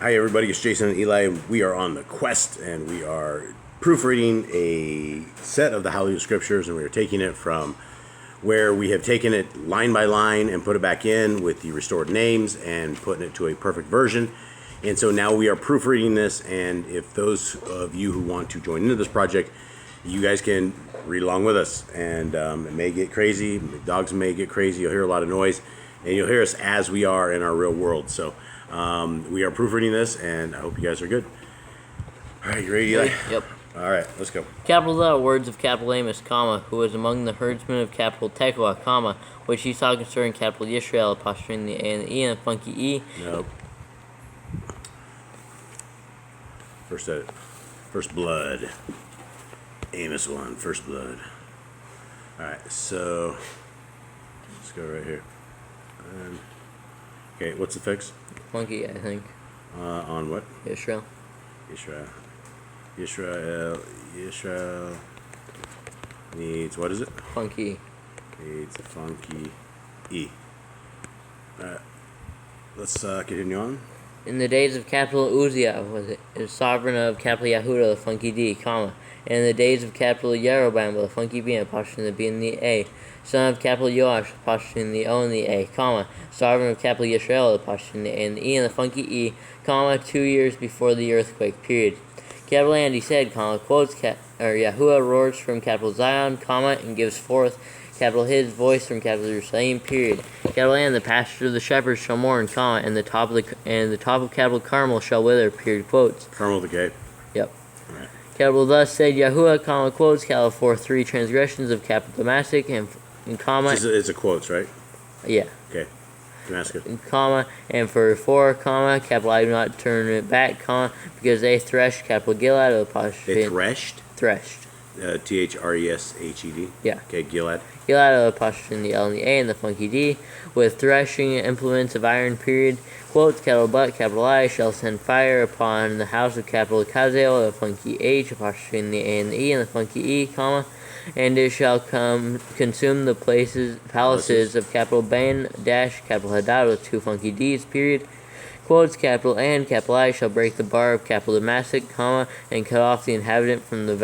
Hi everybody, it's Jason and Eli. We are on the quest and we are proofreading a set of the Hallelujah Scriptures, and we are taking it from where we have taken it line by line and put it back in with the restored names and putting it to a perfect version. And so now we are proofreading this, and if those of you who want to join into this project, you guys can read along with us. And it may get crazy, the dogs may get crazy, you'll hear a lot of noise, and you'll hear us as we are in our real world. So we are proofreading this, and I hope you guys are good. All right, you ready, Eli? Yep. All right, let's go. Capital thou words of capital Amos, comma, who was among the herdsmen of capital Tekoa, comma, which he saw concerning capital Yisrael, apostrophe the A and the E and the funky E. Nope. First blood. Amos 1, first blood. All right, so let's go right here. Okay, what's the fix? Funky, I think. On what? Israel. Yisrael needs, what is it? Funky. Needs a funky E. Alright, let's continue on. In the days of capital Uzziah was it is sovereign of capital Yehuda, the funky D, comma, and in the days of capital Yeroboam, the funky B, apostrophe the B and the A, son of capital Joash, apostrophe the O and the A, comma, sovereign of capital Yisrael, apostrophe the A and the E and the funky E, comma, 2 years before the earthquake, period. Capital and he said, comma, quotes, Yahuwah roars from capital Zion, comma, and gives forth capital his voice from capital Jerusalem, period. Capital and the pasture of the shepherds shall mourn, comma, and the top of capital Carmel shall wither, period, quotes. Carmel with a K. Yep. All right. Capital thus said Yahuwah, comma, quotes, capital for 3 transgressions of capital Damascus, and comma. It's a quotes, right? Yeah. Okay. Damascus. Comma, and for 4, comma, capital I do not turn it back, comma, because they threshed, capital Gilad, apostrophe. They threshed? Threshed. Threshed. Yeah. Okay, Gilad. Gilad, apostrophe in the L and the A and the funky D, with threshing implements of iron, period. Quotes, capital but, capital I, shall send fire upon the house of capital Kazel, the funky H, apostrophe in the A and the E and the funky E, comma, and it shall consume the palaces of capital Ben dash capital Hadad with 2 funky D's, period. Quotes, capital and capital I shall break the bar of capital Damascus, comma, and cut off the inhabitant from the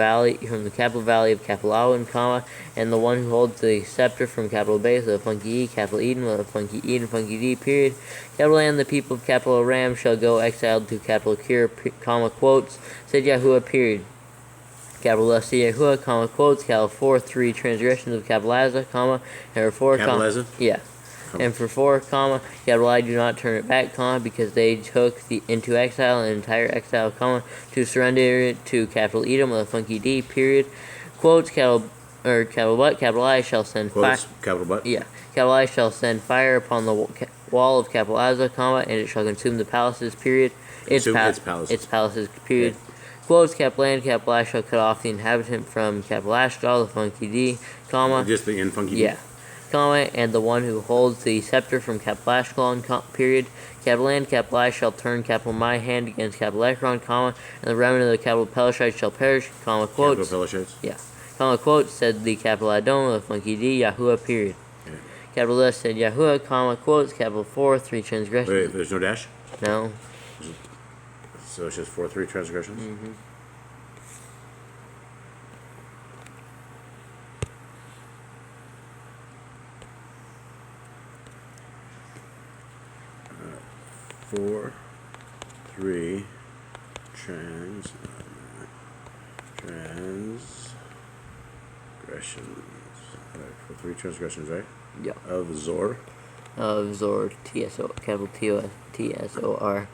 capital valley of capital Awen, comma, and the one who holds the scepter from capital Base with a funky E, capital Eden with a funky E and funky D, period. Capital and the people of capital Aram shall go exiled to capital Kir, comma, quotes, said Yahuwah, period. Capital thus said Yahuwah, comma, quotes, capital 4, 3 transgressions of capital Azza, comma, and for 4, comma, yeah. And for 4, comma, capital I do not turn it back, comma, because they took into exile an entire exile, comma, to surrender it to capital Edom with a funky D, period. Quotes, capital but, capital I shall send fire. Capital but? Yeah. Capital I shall send fire upon the wall of capital Azza, comma, and it shall consume the palaces, period. Its palaces, period. Yeah. Quotes, capital and capital I shall cut off the inhabitant from capital Ashdod, the funky D, comma. Just the in funky D? Yeah. Comma, and the one who holds the scepter from capital Ashkelon, period. Capital and capital I shall turn capital my hand against capital Ekron, comma, and the remnant of the capital Pelishites shall perish, comma, quotes. Capital Pelishites? Yeah. Comma, quotes, said the capital Adon with a funky D, Yahuwah, period. Yeah. Capital thus said Yahuwah, comma, quotes, capital 4, 3 transgressions. Wait, there's no dash? No. So it's just 4, 3 transgressions? Mm-hmm. Four, 3 transgressions, right, 4, 3 transgressions, right? Yeah. Of Zor. Of Zor, T-S-O, capital T-S-O-R,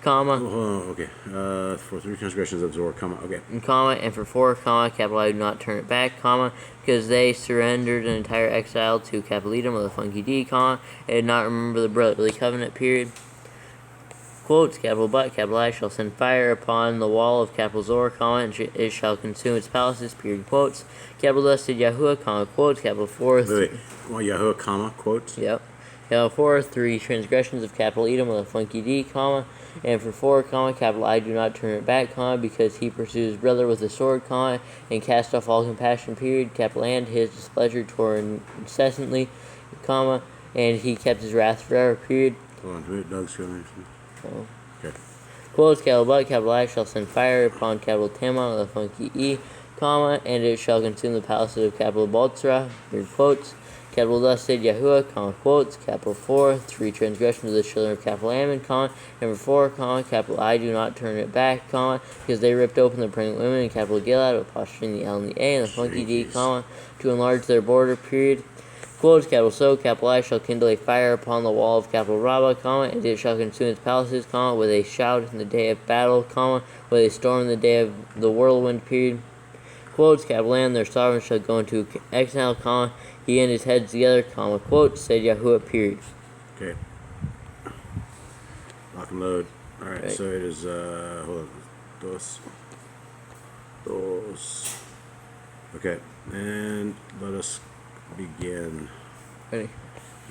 comma. Oh, okay. 4, 3 transgressions of Zor, comma, okay. And comma, and for 4, comma, capital I do not turn it back, comma, because they surrendered an entire exile to capital Edom with a funky D, comma, and did not remember the brotherly covenant, period. Quotes, capital but, capital I shall send fire upon the wall of capital Zor, comma, and it shall consume its palaces, period, quotes. Capital thus said Yahuwah, comma, quotes, capital 4. Wait. Well, Yahuwah, comma, quotes? Yep. Capital 4, 3 transgressions of capital Edom with a funky D, comma, and for 4, comma, capital I do not turn it back, comma, because he pursues his brother with a sword, comma, and cast off all compassion, period, capital and his displeasure tore incessantly, comma, and he kept his wrath forever, period. Hold on, wait, Doug's coming. Oh. Okay. Quotes, capital but, capital I shall send fire upon capital Tamon, the funky E, comma, and it shall consume the palaces of capital Baltzra, weird quotes. Capital thus said Yahuwah, comma, quotes, capital 4, 3 transgressions of the children of capital Ammon, comma, number 4, comma, capital I do not turn it back, comma, because they ripped open the pregnant women in capital Gilad, apostrophe the L and the A, and the funky D, comma, to enlarge their border, period. Quotes, capital so, capital I shall kindle a fire upon the wall of capital Rabbah, comma, and it shall consume its palaces, comma, with a shout in the day of battle, comma, with a storm in the day of the whirlwind, period. Quotes, capital and their sovereign shall go into exile, comma, he and his heads together, comma, quotes, said Yahuwah, period. Okay. Lock and load. Alright, Right. so it is, hold on. Dos. Okay, and let us begin. Ready?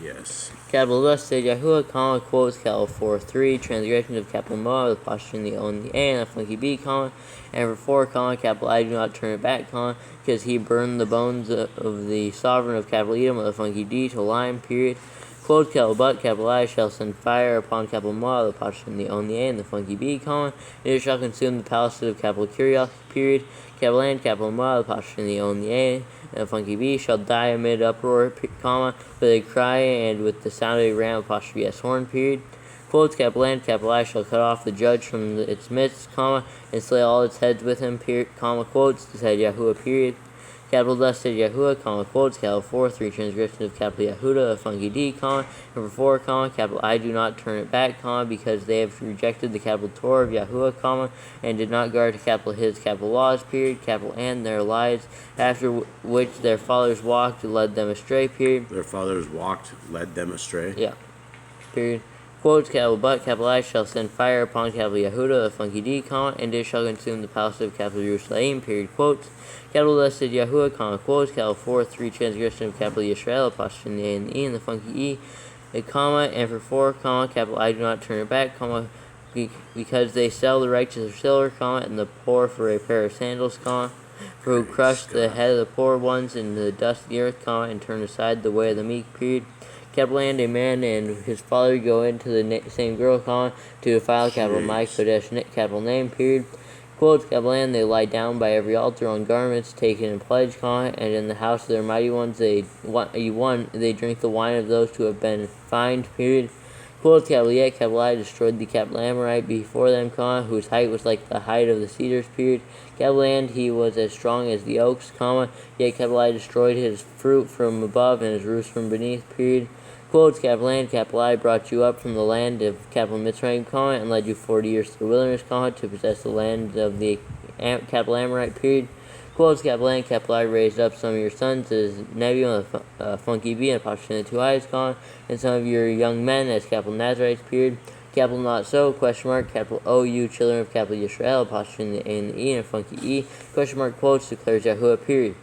Yes. Capital thus said Yahuwah, comma, quotes, capital 4-3, transgressions of capital Moab, the apostrophe in the O and the A, and the funky B, comma, and for 4, comma, capital I do not turn it back, comma, because he burned the bones of the sovereign of capital Edom with the funky D to lime, period. Quotes, capital but, capital I shall send fire upon capital Moab, the apostrophe in the O and the A, and the funky B, comma, and it shall consume the palaces of capital Kirioth, period. Capital and capital Moab, the apostrophe in the O and the A, and the funky B shall die amid uproar, comma, with a cry and with the sound of a ram, apostrophe S horn, period. Quotes, capital and capital I shall cut off the judge from its midst, comma, and slay all its heads with him, period, comma, quotes, said Yahuwah, period. Capital thus said Yahuwah, comma, quotes, capital 4, 3 transgressions of capital Yehuda, a funky D, comma, number 4, comma, capital I do not turn it back, comma, because they have rejected the capital Torah of Yahuwah, comma, and did not guard the capital his capital laws, period, capital and their lives, after which their fathers walked, led them astray, period. Their fathers walked, led them astray. Yeah, period. Quotes, capital but, capital I shall send fire upon capital Yehuda, a funky D, comma, and it shall consume the palace of capital Jerusalem, period, quotes. Capital thus said Yahuwah, comma, quotes, capital 4, 3 transgression of capital Yisrael, apostrophe in the A and the E, and the funky E, a comma, and for 4, comma, capital I do not turn it back, comma, because they sell the righteous for silver, comma, and the poor for a pair of sandals, comma, for who crushed the head of the poor ones in the dust of the earth, comma, and turned aside the way of the meek, period. Capital and a man and his father go into the same girl, comma, to defile capital my kodesh capital name, period. Quotes, capital and they lie down by every altar on garments taken in pledge, comma, and in the house of their mighty ones they drink the wine of those who have been fined, period. Quotes, capital yet, capital I destroyed the capital Amorite before them, comma, whose height was like the height of the cedars, period. Capital and he was as strong as the oaks, comma, yet capital I destroyed his fruit from above and his roots from beneath, period. Quotes, capital and capital I brought you up from the land of capital Mitzrayim, comma, and led you 40 years to the wilderness, comma, to possess the land of the capital Amorite, period. Quotes, capital and capital I raised up some of your sons as Nebuah, funky B, and apostrophe in the 2 eyes, comma, and some of your young men as capital Nazarites, period. Capital not so, question mark, capital O, you children of capital Yisrael, apostrophe in the A and the E, and funky E, question mark, quotes, declares Yahuwah, period.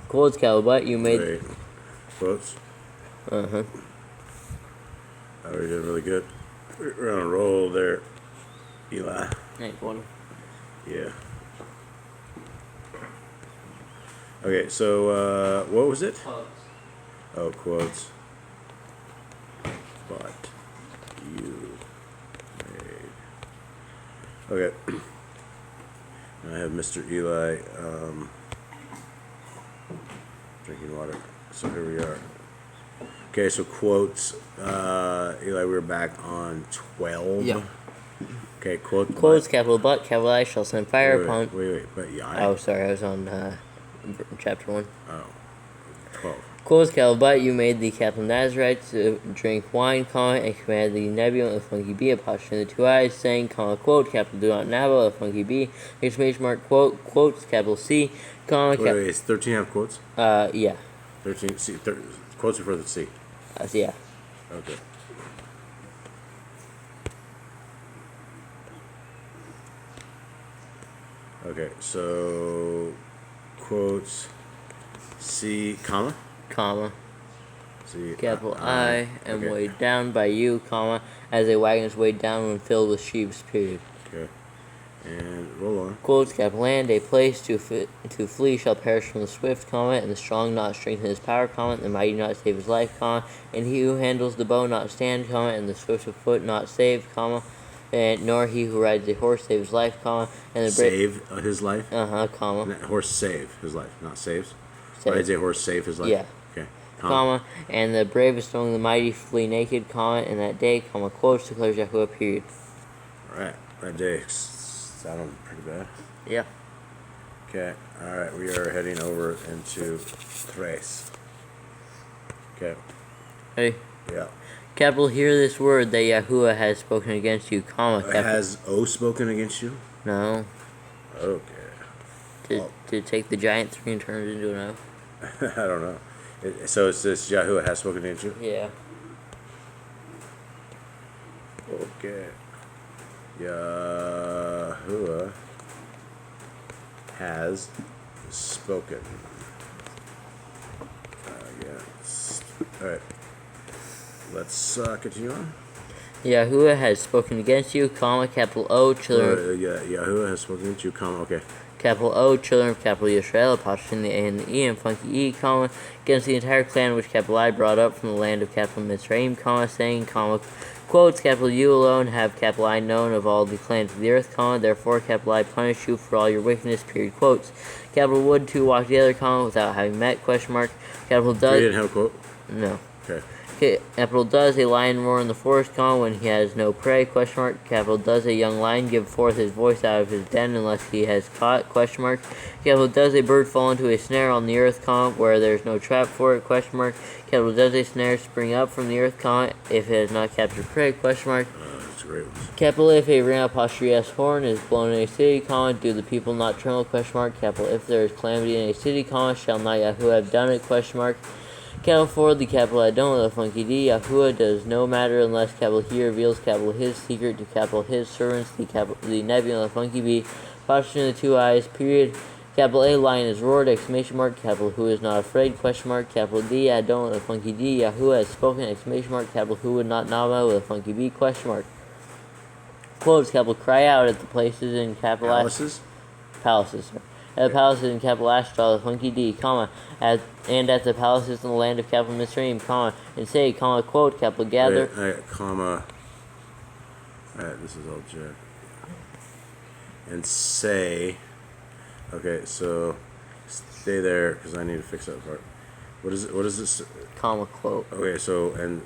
Quotes, capital but, you made... Wait. Quotes. Uh-huh. Oh, we're doing really good. We're on a roll there, Eli. Hey, one. Yeah. Okay, so, what was it? Quotes. Oh, quotes. But you made. Okay. I have Mr. Eli drinking water. So here we are. Okay, so quotes. Eli, we're back on 12. Yeah. Okay, quote. Quotes, capital but, capital I shall send fire upon... Wait. But yeah. Oh, sorry, I was on chapter 1. Oh. 12. Quotes, capital but, you made the capital Nazarites drink wine, comma, and commanded the Nebuah, the funky B, apostrophe in the 2 eyes, saying, comma, quote, capital do not Nabo, the funky B, exclamation mark, quote, quotes, capital C, comma, Wait, it's 13 have quotes? yeah. 13, C, quotes before the C. Yeah. Okay. Okay, so quotes C, comma? Comma. C, Capital I am okay. weighed down by you, comma, as a wagon is weighed down when filled with sheaves, period. Okay. And roll on. Quotes, capital and a place to flee shall perish from the swift, comma, and the strong not strengthen his power, comma, and the mighty not save his life, comma, and he who handles the bow not stand, comma, and the swift of foot not save, comma. and nor he who rides a horse save his life, comma, and the Save his life? comma. Horse save his life, not saves. Save. Rides a horse save his life? Yeah. Okay. Comma, and the bravest among the mighty flee naked, comma, in that day, comma, quotes, declares Yahuwah, period. Alright, that day sounded pretty bad. Yeah. Okay, alright, we are heading over into Tres. Okay. Hey. Yeah. Capital, hear this word that Yahuwah has spoken against you, comma, capital. Has O spoken against you? No. Okay. To take the giant 3 and turn it into an O. I don't know. So it's this Yahuwah has spoken against you? Yeah. Okay. Yahuwah has spoken. Yes. Alright. Let's continue on. Yahuwah has spoken against you, comma, capital O, children. Yahuwah has spoken against you, comma, okay. Capital O, children of capital Yisrael, apostrophe the A and the E, and funky E, comma, against the entire clan which capital I brought up from the land of capital Mitzrayim, comma, saying, comma, quotes, capital you alone have capital I known of all the clans of the earth, comma, therefore capital I punish you for all your wickedness, period, quotes. Capital would two walk together, comma, without having met, question mark. Capital does. You didn't have a quote? No. Okay. Capital does a lion roar in the forest, comma, when he has no prey, question mark. Capital does a young lion give forth his voice out of his den unless he has caught, question mark. Capital does a bird fall into a snare on the earth, comma, where there is no trap for it, question mark. Capital does a snare spring up from the earth, comma, if it has not captured prey, question mark. That's great. Capital if a ram apostrophe S horn is blown in a city, comma, do the people not tremble, question mark. Capital if there is calamity in a city, comma, shall not Yahuwah have done it, question mark. Capital for the capital I don't with a funky D, Yahuwah does no matter unless capital he reveals capital his secret to capital his servants, the nebula of the funky B, apostrophe in the 2 eyes, period. Capital A, lion is roared, exclamation mark, capital who is not afraid, question mark, capital D, I don't with a funky D, Yahuwah has spoken, exclamation mark, capital who would not nama with a funky B, question mark. Quotes, capital cry out at the places in capital Palaces? Palaces, sorry. At the palaces in capital Ashtar, the funky D, comma, and at the palaces in the land of capital Mitzrayim, comma, and say, comma, quote, capital gather. Wait, comma. Alright, this is all Jack. And say. Okay, so stay there because I need to fix that part. What is it? What is this? Comma, quote. Okay, so and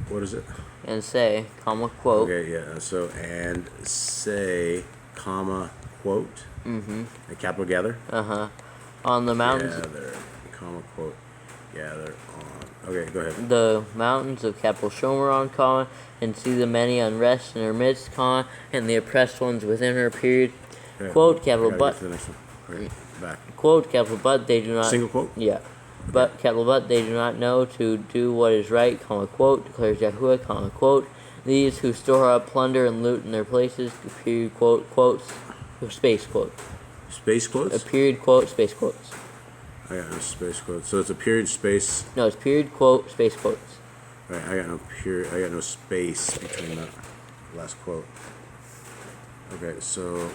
what is it? And say, comma, quote. Okay, yeah. So and say, comma, quote. Mm-hmm. A capital gather. On the mountains. Gather, comma, quote. Gather on. Okay, go ahead. The mountains of capital Shomeron, comma, and see the many unrest in her midst, comma, and the oppressed ones within her, period. Okay, Quote, capital but. Okay, back. Quote, capital but they do not. Single quote? Yeah. But, capital but they do not know to do what is right, comma, quote, declares Yahuwah, comma, quote. These who store up plunder and loot in their places, period, quote, quotes, space quote. Space quotes? A period, quote, space quotes. I got no space quotes. So it's a period, space. No, it's period, quote, space quotes. Right, I got no period. I got no space between the last quote. Okay, so.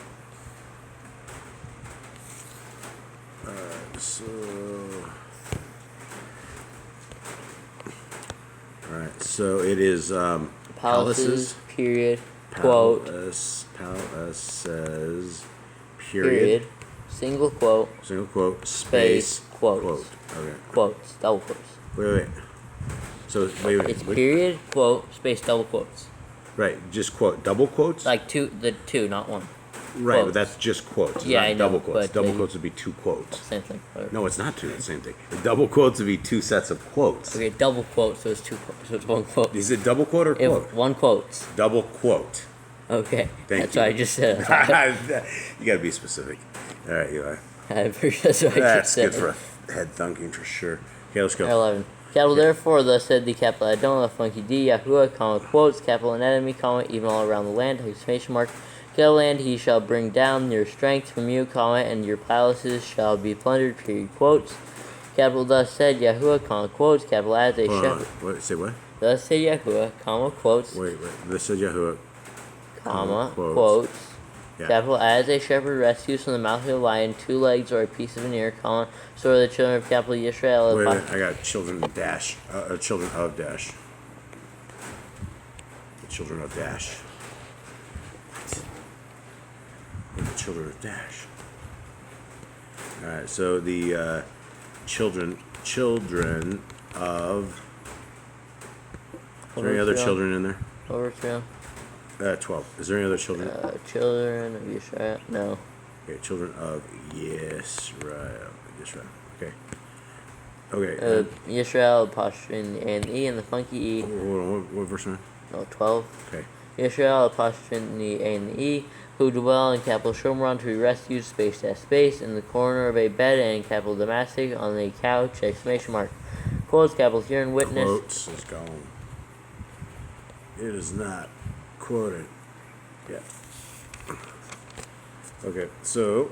Alright, so it is palaces, period, quote, palaces, period, single quote, space, quotes. quote. Okay. Quotes, double quotes. Wait. So wait. It's period, quote, space, double quotes. Right, just quote. Double quotes? Like two, not one. Right, quotes. but that's just quotes. It's Yeah, not I know, double quotes. but Double quotes would be two quotes. Same thing. Whatever. No, it's not two. It's the same thing. The double quotes would be two sets of quotes. Okay, double quote, so it's two quotes, so it's one quote. Is it double quote or quote? If one quotes. Double quote. Okay, Thank that's you. what I just said. You gotta be specific. All right, Eli. That's what I just That's said. good for a head thunking for sure. Okay, let's go. 11. Capital, therefore, thus said the capital I don't, the funky D, Yahuwah, comma, quotes, capital an enemy, comma, even all around the land, exclamation mark, capital land, he shall bring down your strength from you, comma, and your palaces shall be plundered, period, quotes. Capital, thus said Yahuwah, comma, quotes, capital as a shepherd. Wait, say what? Thus said Yahuwah, comma, quotes, Wait. This said Yahuwah. comma, quotes. quotes. Yeah. Capital, as a shepherd rescues from the mouth of a lion 2 legs or a piece of an ear, comma, so are the children of capital Yisrael. Wait, I got children of Dash. Children of Dash. The children of Dash. children of dash. All right, so the children of. Is there any other children in there? Overthrow. 12. Is there any other children? Children of Yisrael. No. Okay, children of Yisrael. Okay. Okay. Yisrael, apostrophe and E, and the funky E. Hold on. What verse am I? Oh, 12. Okay. Yisrael, apostrophe and the A and the E, who dwell in capital Shomron to be rescued, space dash space, in the corner of a bed and capital Damascus on a couch, exclamation mark. Quotes, capital hear and witness. Quotes is gone. It is not quoted yet. Okay, so.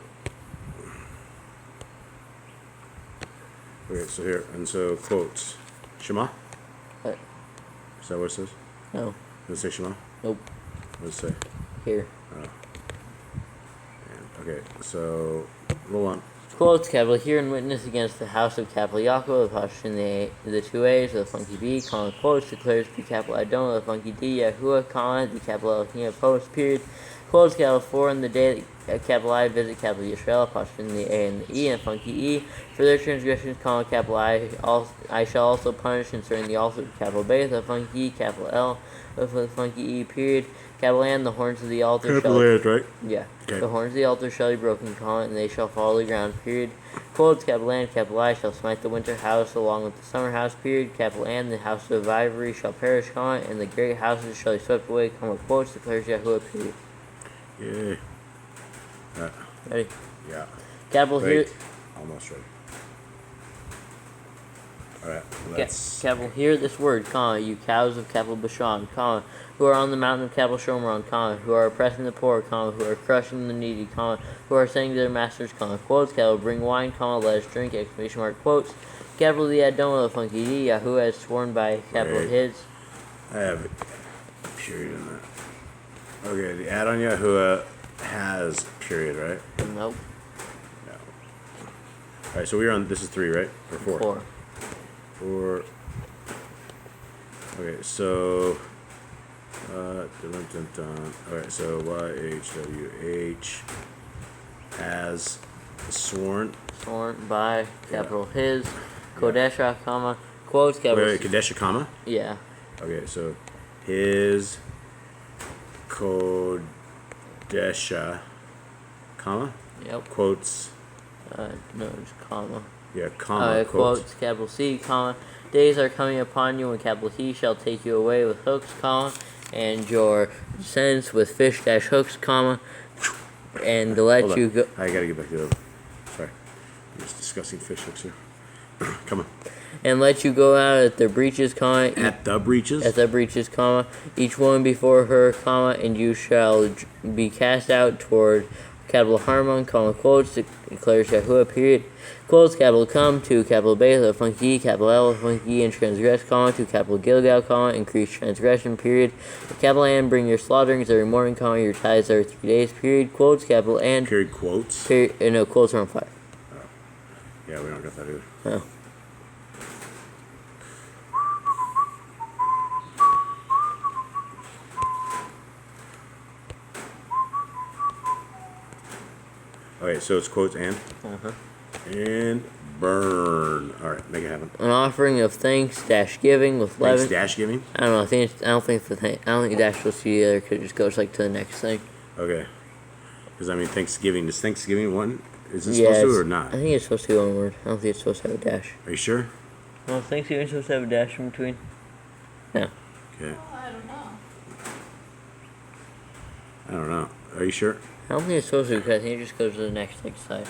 Okay, so here, and so quotes. Shema? What? Is that what it says? No. Does it say Shema? Nope. What does it say? Here. Oh. Okay, so roll on. Quotes, capital hear and witness against the house of capital Yaakov, apostrophe the two A's of the funky B, comma, quotes, declares the capital Adon of the funky D, Yahuwah, comma, the capital Elohim, post, period. Quotes, capital 4, in the day that capital I visit capital Yisrael, apostrophe the A and the E, and funky E, for their transgressions, comma, capital I shall also punish concerning the altar of capital Beth, the funky E, capital L, of the funky E, period. Capital N, the horns of the altar Capital N, right? Yeah. Okay. The horns of the altar shall be broken, comma, and they shall fall to the ground, period. Quotes, capital N, capital I shall smite the winter house along with the summer house, period. Capital N, the house of ivory shall perish, comma, and the great houses shall be swept away, comma, quotes, declares Yahuwah, period. Yeah. Ready? Yeah. Capital here. Almost ready. Alright, let's. Capital hear this word, comma, you cows of capital Bashan, comma, who are on the mountain of capital Shomron, comma, who are oppressing the poor, comma, who are crushing the needy, comma, who are saying to their masters, comma, quotes, capital bring wine, comma, let us drink, exclamation mark, quotes, capital the Adon of the funky D, Yahuwah has sworn by capital his. I have a period in that. Okay, the Adon Yahuwah has period, right? Nope. No. Alright, so we're on, this is 3, right? Or 4? 4. 4. Okay, so alright, so YHWH has sworn By capital his, Kodesha, comma, quotes, capital. Wait, Kadesha, comma? Yeah. Okay, so his Kodesha, comma? Yep. Quotes. No, just comma. Yeah, comma. Quotes, capital C, comma. Days are coming upon you when capital He shall take you away with hooks, comma, and your descendants with fish dash hooks, comma, and to let you go. I gotta get back to the. Sorry, I'm just discussing fish hooks here. Come on. And let you go out at their breaches, comma. At the breaches. At the breaches, comma. Each woman before her, comma, and you shall be cast out toward capital Harmon, comma, quotes, declares Yahuwah, period. Quotes, capital come to capital Beth, the funky, capital L, funky, and transgress, comma, to capital Gilgal, comma, increase transgression, period. Capital N, bring your slaughterings every morning, comma, your tithes every 3 days, period. Quotes, capital N. Period, quotes. Period, no, quotes are on fire. Oh. Yeah, we don't got that either. Oh. Okay, so it's quotes and? Uh-huh. And burn. Alright, make it happen. An offering of thanks dash giving with leaven. Thanks dash giving? I don't know. I don't think the dash will see either. Could just goes like to the next thing. Okay. Because I mean, Thanksgiving. Does Thanksgiving one? Is it supposed to or not? I think it's supposed to be one word. I don't think it's supposed to have a dash. Are you sure? Well, Thanksgiving's supposed to have a dash in between. No. Okay. Well, I don't know. I don't know. Are you sure? I don't think it's supposed to because I think it just goes to the next side.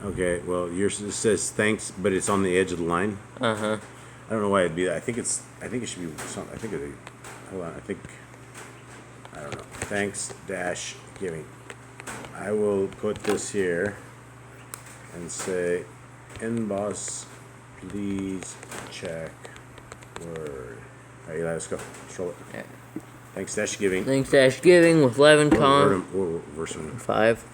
Okay. Well, yours it says thanks, but it's on the edge of the line. Uh huh. I don't know why it'd be that. I think it should be something. I think it. Hold on. I don't know. Thanks dash giving. I will put this here and say, inbox, please check word. All right, Eli, let's go. Let's roll it. Okay. Thanksgiving. Thanksgiving with leaven, comma. Verse 5.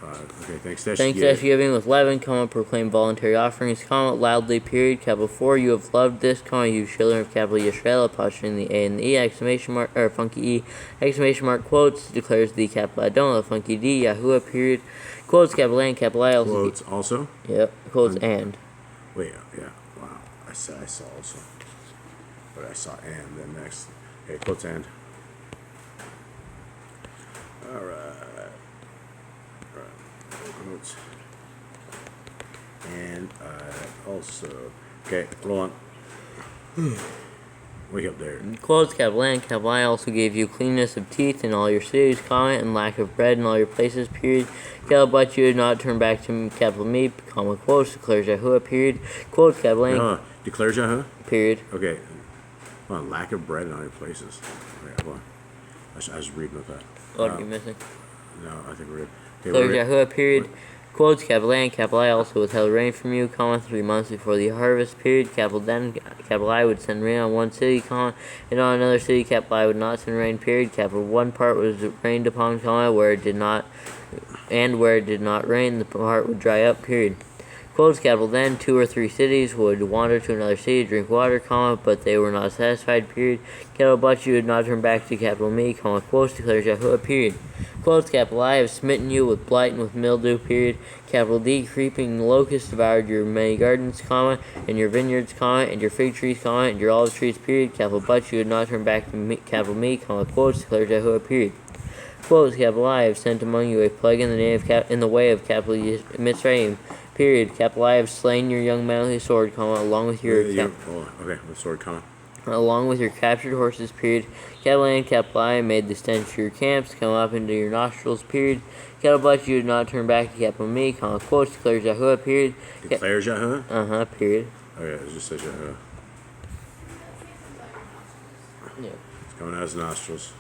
Okay, Thanksgiving with leaven, comma, proclaim voluntary offerings, comma, loudly, period, capital 4, you have loved this, comma, you children of capital Yisrael, apostrophe the A and the E, exclamation mark, or funky E, exclamation mark, quotes, declares the capital Adon, funky D, Yahuwah, period, quotes, capital A and capital I, also. Quotes also? Yep, quotes and. Wait, yeah, wow, I saw also. But I saw and then next. Okay, quotes and. Alright. Quotes. And also. Okay, hold on. Wake up there. Quotes, capital N, capital I also gave you cleanness of teeth in all your cities, comma, and lack of bread in all your places, period. Capital, but you did not turn back to capital me, comma, quotes, declares Yahuwah, period. Quotes, capital N. Declares Yahuwah? Period. Okay. Hold on, lack of bread in all your places. Okay, hold on. I was reading with that. What are you missing? No, I think we're good. Okay, Declares Yahuwah, period. Quotes, capital A and capital I also withheld rain from you, comma, 3 months before the harvest, period. Capital then, capital I would send rain on one city, comma, and on another city, capital I would not send rain, period. Capital one part was rained upon, comma, where it did not, and where it did not rain, the part would dry up, period. Quotes, capital then, 2 or 3 cities would wander to another city to drink water, comma, but they were not satisfied, period. Capital but you would not turn back to capital me, comma, quotes, declares Yahuwah, period. Quotes, capital I have smitten you with blight and with mildew, period. Capital D, creeping locusts devoured your many gardens, comma, and your vineyards, comma, and your fig trees, comma, and your olive trees, period. Capital but you would not turn back to me, capital me, comma, quotes, declares Yahuwah, period. Quotes, capital I have sent among you a plague in the name of in the way of capital Mitzrayim, period. Capital I have slain your young men with a sword, comma, along with your with sword, comma. Along with your captured horses, period. Capital A and capital I made the stench of your camps come up into your nostrils, period. Capital but you did not turn back to capital me, comma, quotes, declares Yahuwah, period. Declares Yahuwah? Period. Okay, it just says Yahuwah. Yeah. It's coming out his nostrils.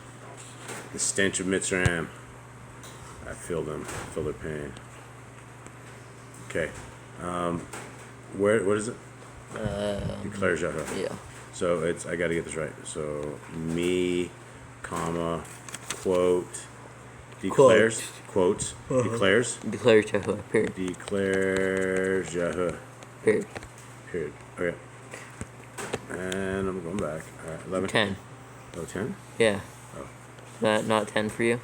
The stench of Mitzrayim. I feel them. I feel their pain. Okay. What is it? Declares Yahuwah. Yeah. So it's, I gotta get this right. So me, comma, quote, declares, quotes, declares. Declares Yahuwah, period. Declares Yahuwah. Period. Period. Okay. And I'm going back. 11. 10. Oh, 10? Yeah. Oh. Not 10 for you?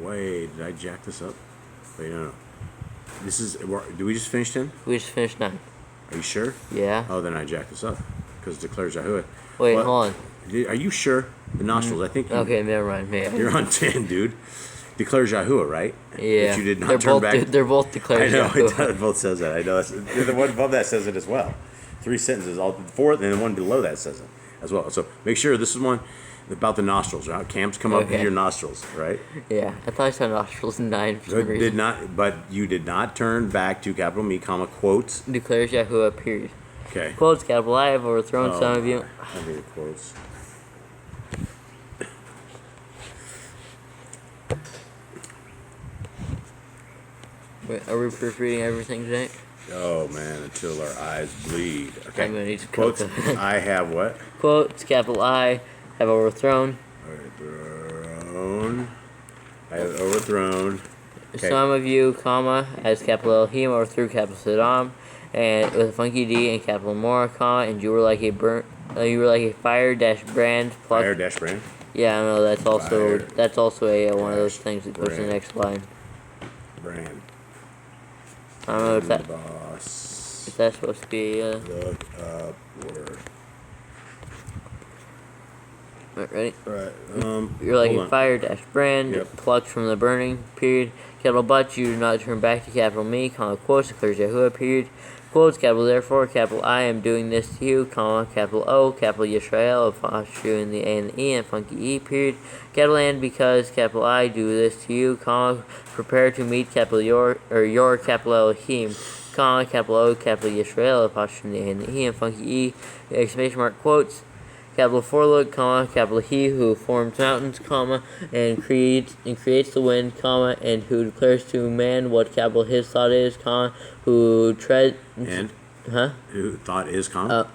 Wait, did I jack this up? Wait, no. This is, did we just finish 10? We just finished 9. Are you sure? Yeah. Oh, then I jacked this up. Because it declares Yahuwah. Wait, hold on. Are you sure? The nostrils, I think. Okay, never mind. Yeah. You're on 10, dude. Declares Yahuwah, right? Yeah. But you did not turn back. They're both declared. I know, Yahuwah. it both says that. I know. The one above that says it as well. 3 sentences. All 4, and the one below that says it as well. So make sure this is one about the nostrils, right? Camps come up into your nostrils, right? Yeah, I thought I saw nostrils 9 for some reason. But you did not turn back to capital me, comma, quotes. Declares Yahuwah, period. Okay. Quotes, capital I have overthrown some of you. I need quotes. Wait, are we proofreading everything today? Oh man, until our eyes bleed. Okay. I'm gonna need to quotes. I have what? Quotes, capital I have overthrown. Overthrown. I have overthrown. Okay. Some of you, comma, as capital Elohim overthrew capital Saddam, and with a funky D and capital Mora, comma, and you were like a fire dash brand. Fire dash brand. Yeah, I know that's also a one of those things that goes brand. in the next line. Brand. I don't know if that Boss. if that's supposed to be. Look up word. Right, ready? Right. You're like a fire dash brand, Yep. plucked from the burning, period. Capital but you do not turn back to capital me, comma, quotes, declares Yahuwah, period. Quotes, capital therefore, capital I am doing this to you, comma, capital O, capital Yisrael, apostrophe in the A and the E, and funky E, period. Capital and because, capital I do this to you, comma, prepare to meet capital your capital Elohim, comma, capital O, capital Yisrael, apostrophe in the A and the E, and funky E, exclamation mark, quotes. Capital forelook, comma, capital he who forms mountains, comma, and creates the wind, comma, and who declares to man what capital his thought is, comma, who tread and huh? who thought is comma?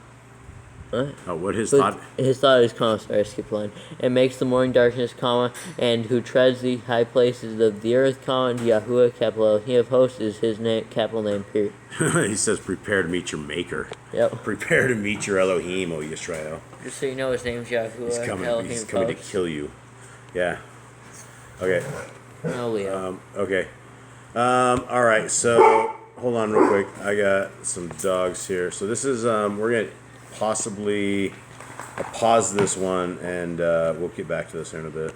What? Oh, what his But thought? his thought is, comma, sorry, I skipped a line. And makes the morning darkness, comma, and who treads the high places of the earth, comma, and Yahuwah, capital Elohim of hosts is his name, capital name, period. He says, prepare to meet your maker. Yep. Prepare to meet your Elohim, O Yisrael. Just so you know, his name's Yahuwah. He's coming. Elohim He's of coming to hosts. kill you. Yeah. Okay. No, Leo. Okay. All right. So hold on real quick. I got some dogs here. So this is we're gonna possibly pause this one and we'll get back to this here in a bit.